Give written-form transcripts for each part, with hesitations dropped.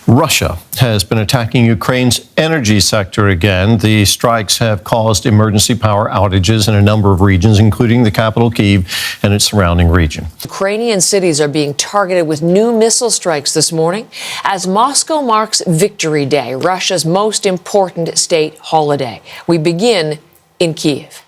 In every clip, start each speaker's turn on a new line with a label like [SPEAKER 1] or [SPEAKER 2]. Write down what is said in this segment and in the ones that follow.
[SPEAKER 1] Russia has been attacking Ukraine's energy sector again. The strikes have caused emergency power outages in a number of regions, including the capital Kyiv and its surrounding region.
[SPEAKER 2] Ukrainian cities are being targeted with new missile strikes this morning as Moscow marks Victory Day, Russia's most important state holiday. We begin in Kyiv.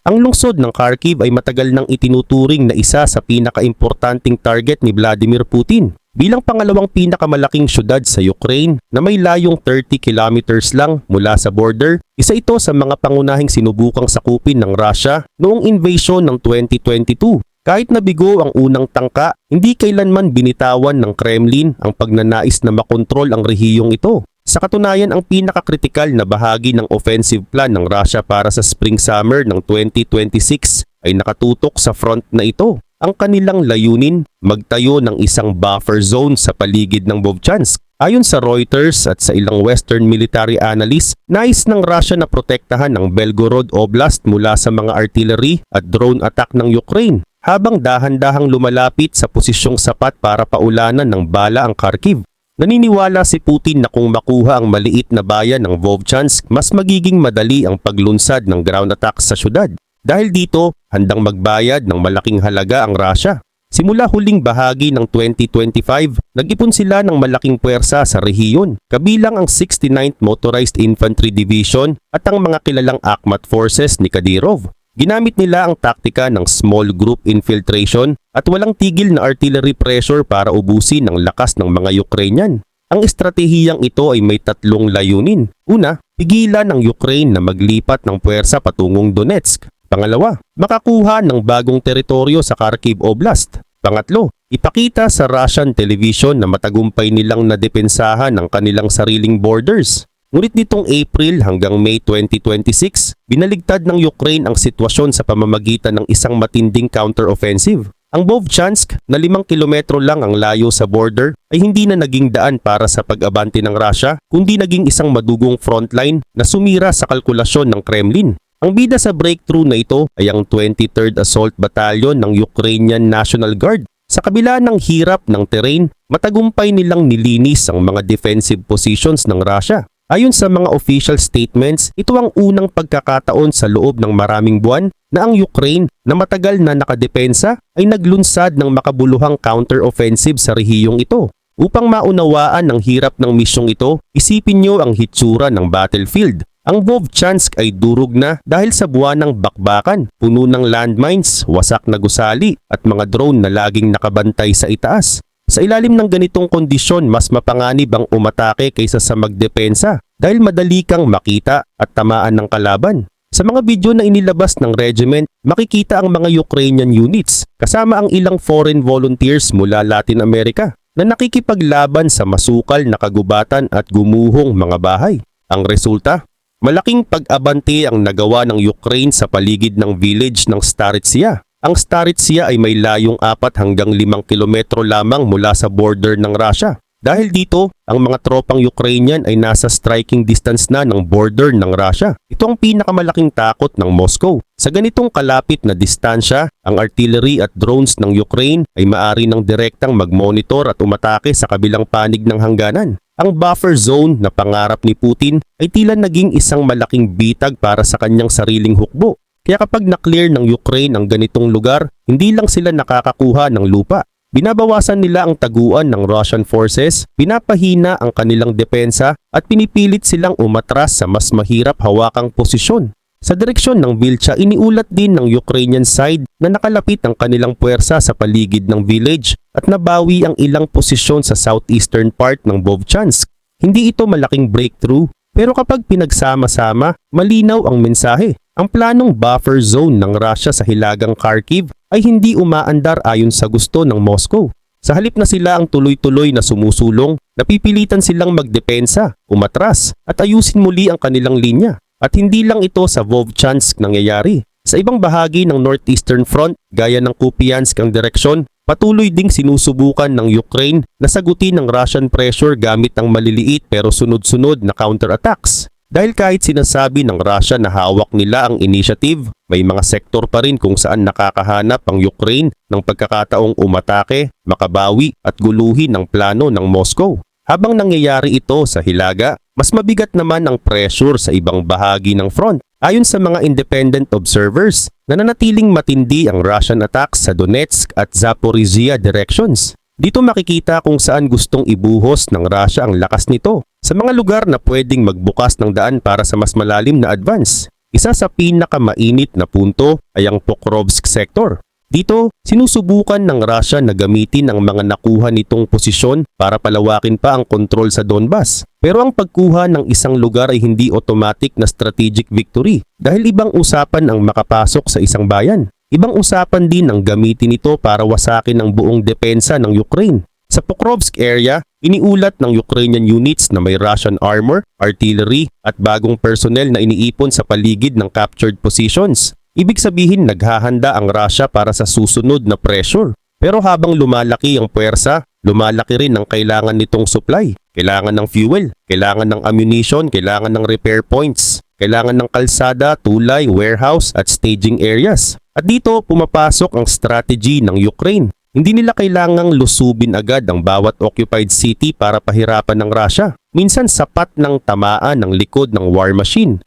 [SPEAKER 3] Ang lungsod ng Kharkiv ay matagal nang itinuturing na isa sa pinakaimportanteng target ni Vladimir Putin. Bilang pangalawang pinakamalaking syudad sa Ukraine na may layong 30 kilometers lang mula sa border, isa ito sa mga pangunahing sinubukang sakupin ng Russia noong invasion ng 2022. Kahit nabigo ang unang tangka, hindi kailanman binitawan ng Kremlin ang pagnanais na makontrol ang rehiyong ito. Sa katunayan, ang pinakakritikal na bahagi ng offensive plan ng Russia para sa spring-summer ng 2026 ay nakatutok sa front na ito. Ang kanilang layunin, magtayo ng isang buffer zone sa paligid ng Vovchansk. Ayon sa Reuters at sa ilang Western military analysts, nais ng Russia na protektahan ang Belgorod Oblast mula sa mga artillery at drone attack ng Ukraine, habang dahan-dahang lumalapit sa posisyong sapat para paulanan ng bala ang Kharkiv. Naniniwala si Putin na kung makuha ang maliit na bayan ng Vovchansk, mas magiging madali ang paglunsad ng ground attack sa syudad. Dahil dito, handang magbayad ng malaking halaga ang Russia. Simula huling bahagi ng 2025, nag-ipon sila ng malaking puwersa sa rehiyon, kabilang ang 69th Motorized Infantry Division at ang mga kilalang Akhmat Forces ni Kadyrov. Ginamit nila ang taktika ng small group infiltration at walang tigil na artillery pressure para ubusin ang lakas ng mga Ukrainian. Ang estratehiyang ito ay may tatlong layunin. Una, pigilan ang Ukraine na maglipat ng puwersa patungong Donetsk. Pangalawa, makakuha ng bagong teritoryo sa Kharkiv Oblast. Pangatlo, ipakita sa Russian television na matagumpay nilang nadepensahan ang kanilang sariling borders. Ngunit nitong April hanggang May 2026, binaligtad ng Ukraine ang sitwasyon sa pamamagitan ng isang matinding counter-offensive. Ang Vovchansk, na 5 kilometro lang ang layo sa border, ay hindi na naging daan para sa pag-abante ng Russia, kundi naging isang madugong frontline na sumira sa kalkulasyon ng Kremlin. Ang bida sa breakthrough na ito ay ang 23rd Assault Battalion ng Ukrainian National Guard. Sa kabila ng hirap ng terrain, matagumpay nilang nilinis ang mga defensive positions ng Russia. Ayon sa mga official statements, ito ang unang pagkakataon sa loob ng maraming buwan na ang Ukraine na matagal na nakadepensa ay naglunsad ng makabuluhang counter-offensive sa rehiyong ito. Upang maunawaan ang hirap ng misyong ito, isipin niyo ang hitsura ng battlefield. Ang Vovchansk ay durog na dahil sa buwanang bakbakan, puno ng landmines, wasak na gusali at mga drone na laging nakabantay sa itaas. Sa ilalim ng ganitong kondisyon, mas mapanganib ang umatake kaysa sa magdepensa dahil madali kang makita at tamaan ng kalaban. Sa mga video na inilabas ng regiment, makikita ang mga Ukrainian units kasama ang ilang foreign volunteers mula Latin America na nakikipaglaban sa masukal na kagubatan at gumuhong mga bahay. Ang resulta, malaking pag-abante ang nagawa ng Ukraine sa paligid ng village ng Startsia. Ang Startsia ay may layong 4 hanggang 5 kilometro lamang mula sa border ng Russia. Dahil dito, ang mga tropang Ukrainian ay nasa striking distance na ng border ng Russia. Ito ang pinakamalaking takot ng Moscow. Sa ganitong kalapit na distansya, ang artillery at drones ng Ukraine ay maari ng direktang mag-monitor at umatake sa kabilang panig ng hangganan. Ang buffer zone na pangarap ni Putin ay tila naging isang malaking bitag para sa kanyang sariling hukbo. Kaya kapag na-clear ng Ukraine ang ganitong lugar, hindi lang sila nakakakuha ng lupa. Binabawasan nila ang taguan ng Russian forces, pinapahina ang kanilang depensa at pinipilit silang umatras sa mas mahirap hawakang posisyon. Sa direksyon ng Vilcha, iniulat din ng Ukrainian side na nakalapit ang kanilang puwersa sa paligid ng village at nabawi ang ilang posisyon sa southeastern part ng Vovchansk. Hindi ito malaking breakthrough, pero kapag pinagsama-sama, malinaw ang mensahe. Ang planong buffer zone ng Russia sa hilagang Kharkiv ay hindi umaandar ayon sa gusto ng Moscow. Sa halip na sila ang tuloy-tuloy na sumusulong, napipilitan silang magdepensa, umatras at ayusin muli ang kanilang linya. At hindi lang ito sa Vovchansk nangyayari. Sa ibang bahagi ng Northeastern Front, gaya ng Kupiansk ang direksyon, patuloy ding sinusubukan ng Ukraine na sagutin ng Russian pressure gamit ang maliliit pero sunod-sunod na counterattacks. Dahil kahit sinasabi ng Russia na hawak nila ang initiative, may mga sektor pa rin kung saan nakakahanap ang Ukraine ng pagkakataong umatake, makabawi at guluhin ang plano ng Moscow. Habang nangyayari ito sa Hilaga, mas mabigat naman ang pressure sa ibang bahagi ng front. Ayon sa mga independent observers, nananatiling matindi ang Russian attacks sa Donetsk at Zaporizhia directions. Dito makikita kung saan gustong ibuhos ng Russia ang lakas nito sa mga lugar na pwedeng magbukas ng daan para sa mas malalim na advance. Isa sa pinakamainit na punto ay ang Pokrovsk sector. Dito, sinusubukan ng Russia na gamitin ang mga nakuha nitong posisyon para palawakin pa ang kontrol sa Donbas. Pero ang pagkuha ng isang lugar ay hindi automatic na strategic victory dahil ibang usapan ang makapasok sa isang bayan. Ibang usapan din ang gamitin ito para wasakin ang buong depensa ng Ukraine. Sa Pokrovsk area, iniulat ng Ukrainian units na may Russian armor, artillery at bagong personnel na iniipon sa paligid ng captured positions. Ibig sabihin naghahanda ang Russia para sa susunod na pressure. Pero habang lumalaki ang puwersa, lumalaki rin ang kailangan nitong supply. Kailangan ng fuel, kailangan ng ammunition, kailangan ng repair points, kailangan ng kalsada, tulay, warehouse at staging areas. At dito pumapasok ang strategy ng Ukraine. Hindi nila kailangang lusubin agad ang bawat occupied city para pahirapan ng Russia. Minsan sapat ng tamaan ng likod ng war machine.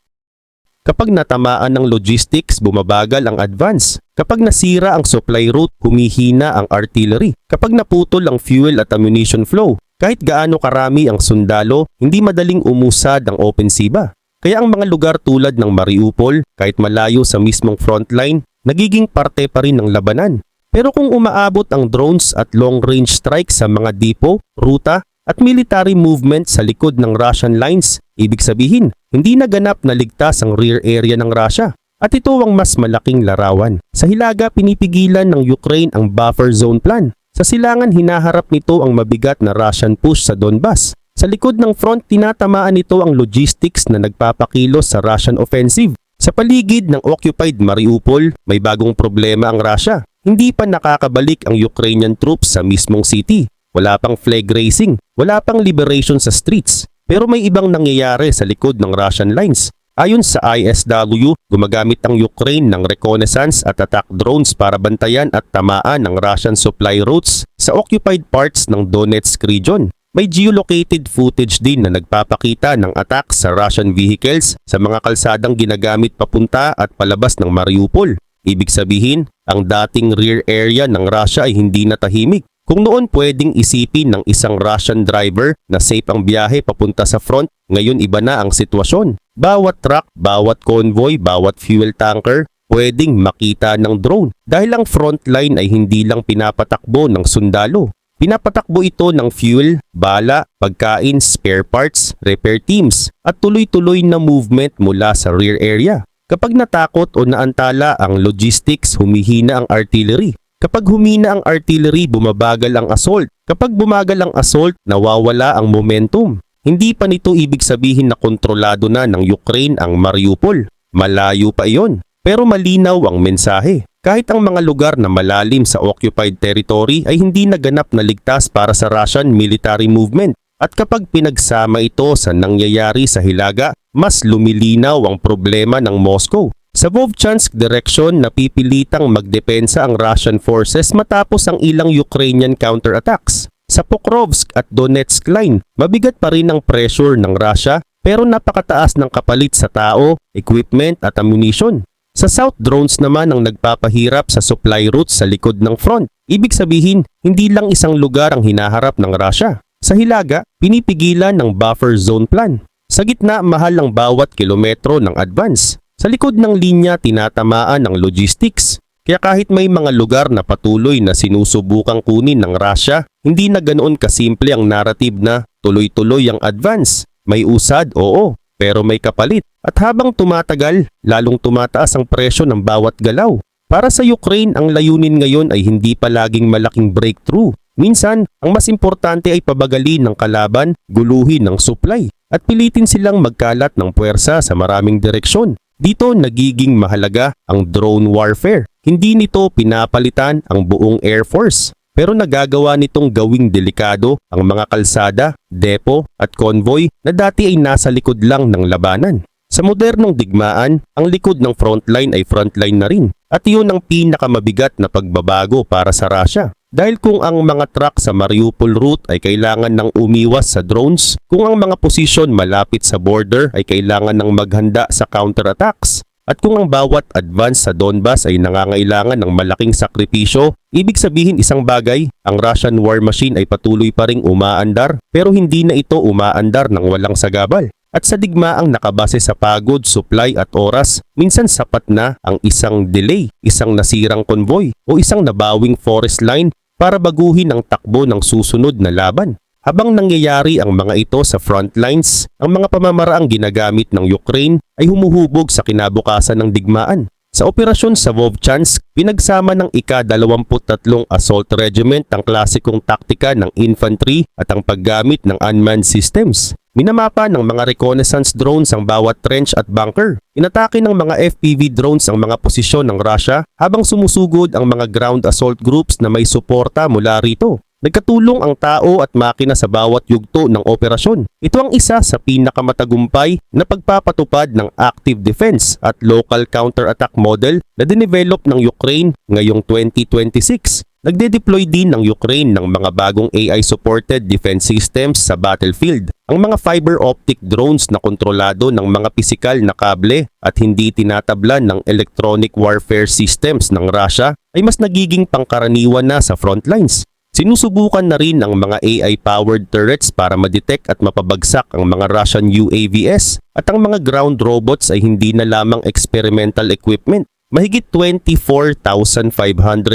[SPEAKER 3] Kapag natamaan ng logistics, bumabagal ang advance. Kapag nasira ang supply route, humihina ang artillery. Kapag naputol ang fuel at ammunition flow, kahit gaano karami ang sundalo, hindi madaling umusad ang opensiba. Kaya ang mga lugar tulad ng Mariupol, kahit malayo sa mismong frontline, nagiging parte pa rin ng labanan. Pero kung umaabot ang drones at long-range strikes sa mga depot, ruta, at military movement sa likod ng Russian lines, ibig sabihin, hindi naganap na ligtas ang rear area ng Russia. At ito ang mas malaking larawan. Sa Hilaga, pinipigilan ng Ukraine ang buffer zone plan. Sa silangan, hinaharap nito ang mabigat na Russian push sa Donbas. Sa likod ng front, tinatamaan nito ang logistics na nagpapakilos sa Russian offensive. Sa paligid ng occupied Mariupol, may bagong problema ang Russia. Hindi pa nakakabalik ang Ukrainian troops sa mismong city. Wala pang flag raising, wala pang liberation sa streets. Pero may ibang nangyayari sa likod ng Russian lines. Ayon sa ISW, gumagamit ang Ukraine ng reconnaissance at attack drones para bantayan at tamaan ang Russian supply routes sa occupied parts ng Donetsk region. May geolocated footage din na nagpapakita ng attack sa Russian vehicles sa mga kalsadang ginagamit papunta at palabas ng Mariupol. Ibig sabihin, ang dating rear area ng Russia ay hindi na tahimik. Kung noon pwedeng isipin ng isang Russian driver na safe ang biyahe papunta sa front, ngayon iba na ang sitwasyon. Bawat truck, bawat convoy, bawat fuel tanker, pwedeng makita ng drone dahil ang frontline ay hindi lang pinapatakbo ng sundalo. Pinapatakbo ito ng fuel, bala, pagkain, spare parts, repair teams at tuloy-tuloy na movement mula sa rear area. Kapag natakot o naantala ang logistics, humihina ang artillery. Kapag humina ang artillery, bumabagal ang assault. Kapag bumagal ang assault, nawawala ang momentum. Hindi pa nito ibig sabihin na kontrolado na ng Ukraine ang Mariupol. Malayo pa iyon. Pero malinaw ang mensahe. Kahit ang mga lugar na malalim sa occupied territory ay hindi naganap na ligtas para sa Russian military movement. At kapag pinagsama ito sa nangyayari sa Hilaga, mas lumilinaw ang problema ng Moscow. Sa Vovchansk direction, napipilitang magdepensa ang Russian forces matapos ang ilang Ukrainian counterattacks. Sa Pokrovsk at Donetsk line, mabigat pa rin ang pressure ng Russia pero napakataas ng kapalit sa tao, equipment at ammunition. Sa South, drones naman ang nagpapahirap sa supply routes sa likod ng front. Ibig sabihin, hindi lang isang lugar ang hinaharap ng Russia. Sa Hilaga, pinipigilan ng buffer zone plan. Sa gitna, mahal ang bawat kilometro ng advance. Sa likod ng linya, tinatamaan ang logistics. Kaya kahit may mga lugar na patuloy na sinusubukang kunin ng Russia, hindi na ganoon kasimple ang narrative na tuloy-tuloy ang advance. May usad, oo, pero may kapalit. At habang tumatagal, lalong tumataas ang presyo ng bawat galaw. Para sa Ukraine, ang layunin ngayon ay hindi pa laging malaking breakthrough. Minsan, ang mas importante ay pabagalin ng kalaban, guluhin ng supply, at pilitin silang magkalat ng puwersa sa maraming direksyon. Dito nagiging mahalaga ang drone warfare. Hindi nito pinapalitan ang buong Air Force, pero nagagawa nitong gawing delikado ang mga kalsada, depo at convoy na dati ay nasa likod lang ng labanan. Sa modernong digmaan, ang likod ng frontline ay frontline na rin at iyon ang pinakamabigat na pagbabago para sa Russia. Dahil kung ang mga truck sa Mariupol route ay kailangan ng umiwas sa drones, kung ang mga posisyon malapit sa border ay kailangan ng maghanda sa counterattacks, at kung ang bawat advance sa Donbas ay nangangailangan ng malaking sakripisyo, ibig sabihin isang bagay, ang Russian war machine ay patuloy pa ring umaandar pero hindi na ito umaandar ng walang sagabal. At sa digmaang nakabase sa pagod, supply at oras, minsan sapat na ang isang delay, isang nasirang konvoy o isang nabawing forest line para baguhin ang takbo ng susunod na laban. Habang nangyayari ang mga ito sa front lines, ang mga pamamaraang ginagamit ng Ukraine ay humuhubog sa kinabukasan ng digmaan. Sa operasyon sa Vovchansk, pinagsama ng ika-23 Assault Regiment ang klasikong taktika ng infantry at ang paggamit ng unmanned systems. Minamapa ng mga reconnaissance drones ang bawat trench at bunker. Inatake ng mga FPV drones ang mga posisyon ng Russia habang sumusugod ang mga ground assault groups na may suporta mula rito. Nagkatulong ang tao at makina sa bawat yugto ng operasyon. Ito ang isa sa pinakamatagumpay na pagpapatupad ng active defense at local counterattack model na dinevelop ng Ukraine ngayong 2026. Nagde-deploy din ng Ukraine ng mga bagong AI-supported defense systems sa battlefield. Ang mga fiber optic drones na kontrolado ng mga pisikal na kable at hindi tinatablan ng electronic warfare systems ng Russia ay mas nagiging pangkaraniwan na sa front lines. Sinusubukan na rin ang mga AI-powered turrets para ma-detect at mapabagsak ang mga Russian UAVs at ang mga ground robots ay hindi na lamang experimental equipment. Mahigit 24,500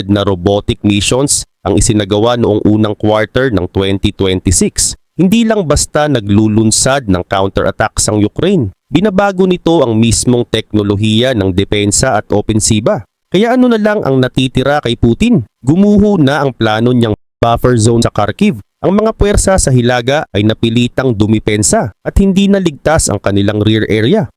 [SPEAKER 3] na robotic missions ang isinagawa noong unang quarter ng 2026. Hindi lang basta naglulunsad ng counterattacks ang Ukraine. Binabago nito ang mismong teknolohiya ng depensa at opensiba. Kaya ano na lang ang natitira kay Putin? Gumuho na ang plano niyang buffer zone sa Kharkiv. Ang mga puwersa sa Hilaga ay napilitang dumipensa at hindi naligtas ang kanilang rear area.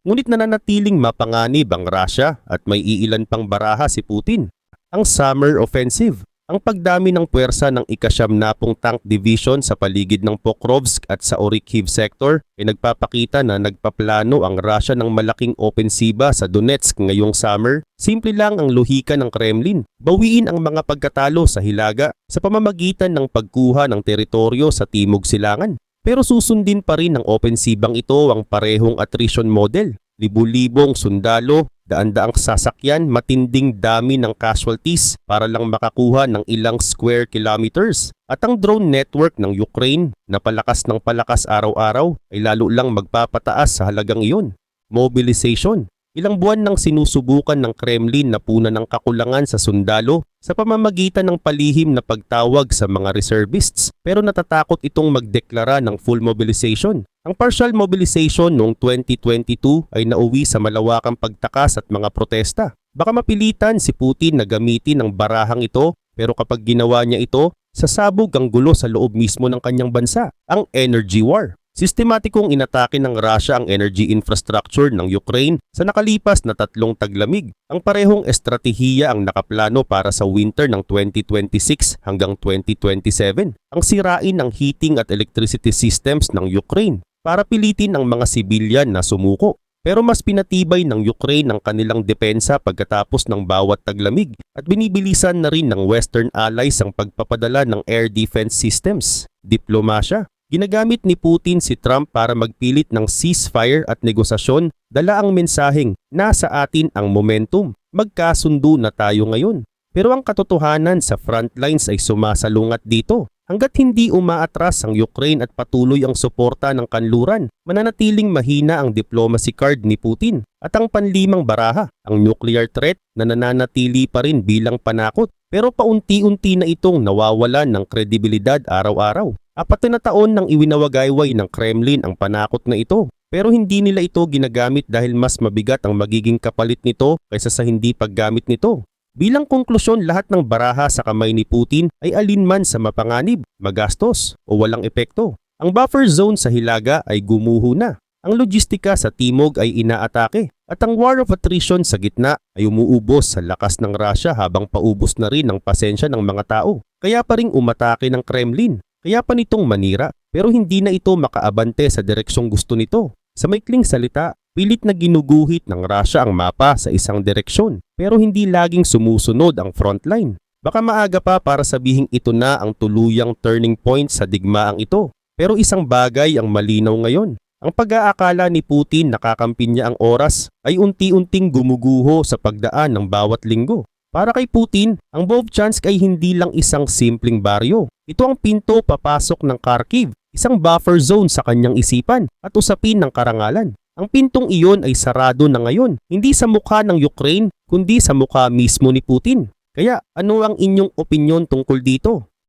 [SPEAKER 3] Ngunit nananatiling mapanganib ang Russia at may iilan pang baraha si Putin. Ang Summer Offensive, ang pagdami ng puwersa ng ika-70 Tank Division sa paligid ng Pokrovsk at sa Orikhiv sector ay nagpapakita na nagpaplano ang Russia ng malaking opensiba sa Donetsk ngayong summer. Simple lang ang lohika ng Kremlin, bawiin ang mga pagkatalo sa Hilaga sa pamamagitan ng pagkuha ng teritoryo sa Timog Silangan. Pero susundin pa rin ng opensibang ito ang parehong attrition model. Libu-libong sundalo, daan-daang sasakyan, matinding dami ng casualties para lang makakuha ng ilang square kilometers. At ang drone network ng Ukraine na palakas ng palakas araw-araw ay lalo lang magpapataas sa halagang iyon. Mobilization. Ilang buwan nang sinusubukan ng Kremlin na punan ng kakulangan sa sundalo sa pamamagitan ng palihim na pagtawag sa mga reservists pero natatakot itong magdeklara ng full mobilization. Ang partial mobilization noong 2022 ay nauwi sa malawakang pagtakas at mga protesta. Baka mapilitan si Putin na gamitin ang barahang ito pero kapag ginawa niya ito, sasabog ang gulo sa loob mismo ng kanyang bansa, ang energy war. Sistematikong inatake ng Russia ang energy infrastructure ng Ukraine sa nakalipas na 3 taglamig. Ang parehong estratehiya ang nakaplano para sa winter ng 2026 hanggang 2027. Ang sirain ng heating at electricity systems ng Ukraine para pilitin ang mga sibilyan na sumuko. Pero mas pinatibay ng Ukraine ang kanilang depensa pagkatapos ng bawat taglamig at binibilisan na rin ng Western allies ang pagpapadala ng air defense systems. Diplomasya. Ginagamit ni Putin si Trump para magpilit ng ceasefire at negosasyon, dala ang mensaheng, nasa atin ang momentum, magkasundo na tayo ngayon. Pero ang katotohanan sa frontlines ay sumasalungat dito. Hanggat hindi umaatras ang Ukraine at patuloy ang suporta ng kanluran, mananatiling mahina ang diplomacy card ni Putin. At ang panlimang baraha, ang nuclear threat na nananatili pa rin bilang panakot. Pero paunti-unti na itong nawawalan ng kredibilidad araw-araw. 4 na taon nang iwinawagayway ng Kremlin ang panakot na ito. Pero hindi nila ito ginagamit dahil mas mabigat ang magiging kapalit nito kaysa sa hindi paggamit nito. Bilang konklusyon, lahat ng baraha sa kamay ni Putin ay alinman sa mapanganib, magastos o walang epekto. Ang buffer zone sa Hilaga ay gumuho na. Ang logistika sa Timog ay inaatake. At ang war of attrition sa gitna ay umuubos sa lakas ng Russia habang paubos na rin ang pasensya ng mga tao. Kaya pa ring umatake ng Kremlin. Kaya pa nitong manira, pero hindi na ito makaabante sa direksyong gusto nito. Sa maikling salita, pilit na ginuguhit ng Russia ang mapa sa isang direksyon, pero hindi laging sumusunod ang frontline. Baka maaga pa para sabihing ito na ang tuluyang turning point sa digmaang ito. Pero isang bagay ang malinaw ngayon. Ang pag-aakala ni Putin na kakampi niya ang oras ay unti-unting gumuguho sa pagdaan ng bawat linggo. Para kay Putin, ang Vovchansk ay hindi lang isang simpleng baryo. Ito ang pinto papasok ng Kharkiv, isang buffer zone sa kanyang isipan at usapin ng karangalan. Ang pintong iyon ay sarado na ngayon, hindi sa mukha ng Ukraine, kundi sa mukha mismo ni Putin. Kaya ano ang inyong opinyon tungkol dito?